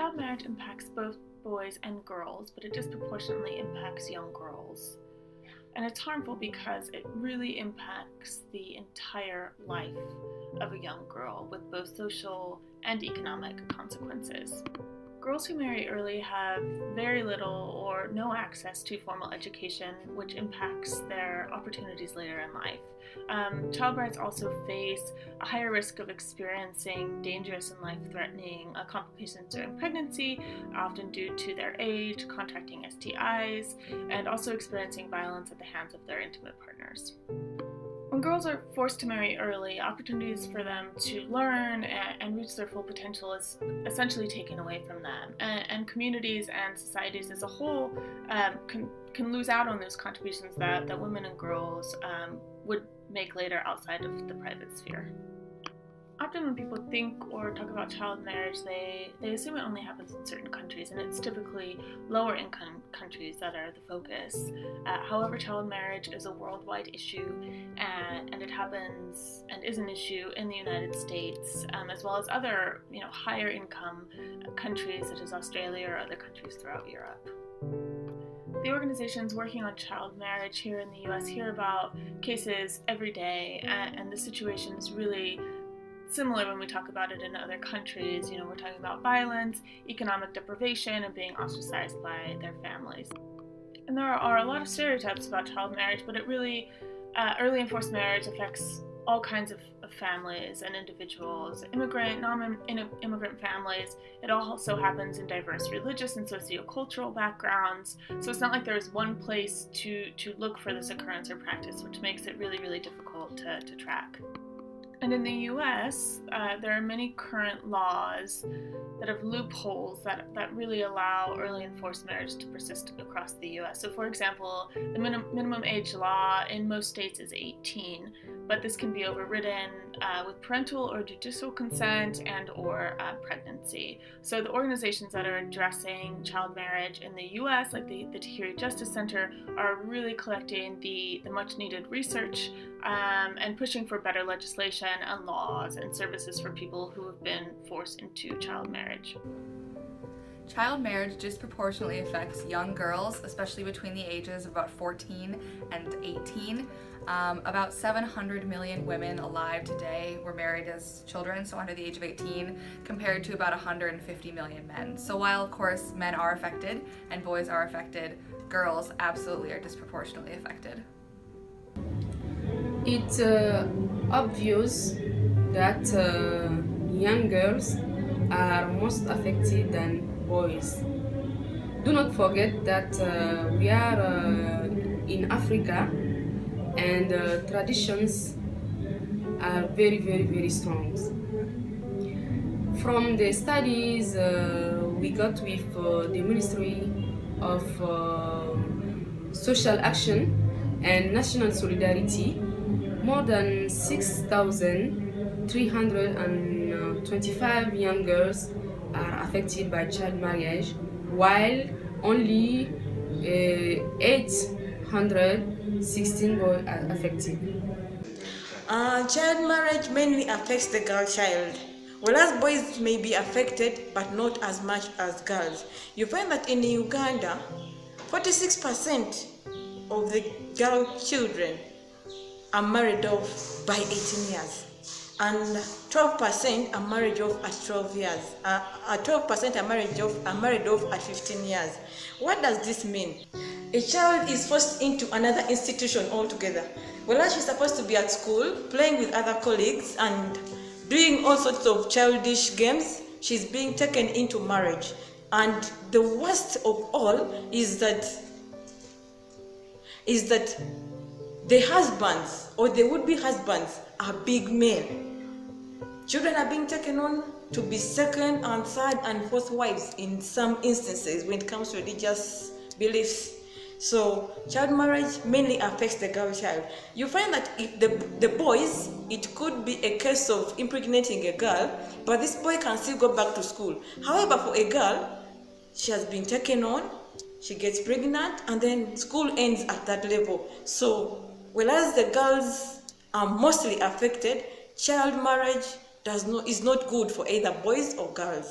Child marriage impacts both boys and girls, but it disproportionately impacts young girls. And it's harmful because it really impacts the entire life of a young girl with both social and economic consequences. Girls who marry early have very little or no access to formal education, which impacts their opportunities later in life. Child brides also face a higher risk of experiencing dangerous and life-threatening complications during pregnancy, often due to their age, contracting STIs, and also experiencing violence at the hands of their intimate partners. When girls are forced to marry early, opportunities for them to learn and reach their full potential is essentially taken away from them. And communities and societies as a whole can lose out on those contributions that women and girls would make later outside of the private sphere. Often when people think or talk about child marriage, they assume it only happens in certain countries, and it's typically lower income countries that are the focus. However, child marriage is a worldwide issue, and it happens and is an issue in the United States, as well as other higher income countries such as Australia or other countries throughout Europe. The organizations working on child marriage here in the US hear about cases every day, and the situation is really similar when we talk about it in other countries. We're talking about violence, economic deprivation, and being ostracized by their families. And there are a lot of stereotypes about child marriage, but it really, early and forced marriage affects all kinds of families and individuals, immigrant, non-immigrant families. It also happens in diverse religious and sociocultural backgrounds. So it's not like there's one place to look for this occurrence or practice, which makes it really, really difficult to track. And in the US, there are many current laws that have loopholes that really allow early and forced marriage to persist across the US. So for example, the minimum age law in most states is 18, but this can be overridden with parental or judicial consent and or pregnancy. So the organizations that are addressing child marriage in the US, like the Tahiri Justice Center, are really collecting the much needed research and pushing for better legislation and laws and services for people who have been forced into child marriage. Child marriage disproportionately affects young girls, especially between the ages of about 14 and 18. About 700 million women alive today were married as children, so under the age of 18, compared to about 150 million men. So while, of course, men are affected and boys are affected, girls absolutely are disproportionately affected. It's obvious that young girls are most affected than boys. Do not forget that we are in Africa, and traditions are very, very, very strong. From the studies we got with the Ministry of Social Action and National Solidarity, more than 6,325 young girls are affected by child marriage, while only 816 boys are affected. Child marriage mainly affects the girl child, whereas boys may be affected but not as much as girls. You find that in Uganda, 46% of the girl children are married off by 18 years, and 12% are married off at 12 years. 12% are married off at 15 years. What does this mean? A child is forced into another institution altogether. Whereas she's supposed to be at school, playing with other colleagues and doing all sorts of childish games, she's being taken into marriage. And the worst of all is that the husbands or the would-be husbands are big men. Children are being taken on to be second and third and fourth wives in some instances when it comes to religious beliefs. So child marriage mainly affects the girl child. You find that if the boys, it could be a case of impregnating a girl, but this boy can still go back to school. However, for a girl, she has been taken on, she gets pregnant, and then school ends at that level. So whereas the girls are mostly affected, child marriage is not good for either boys or girls.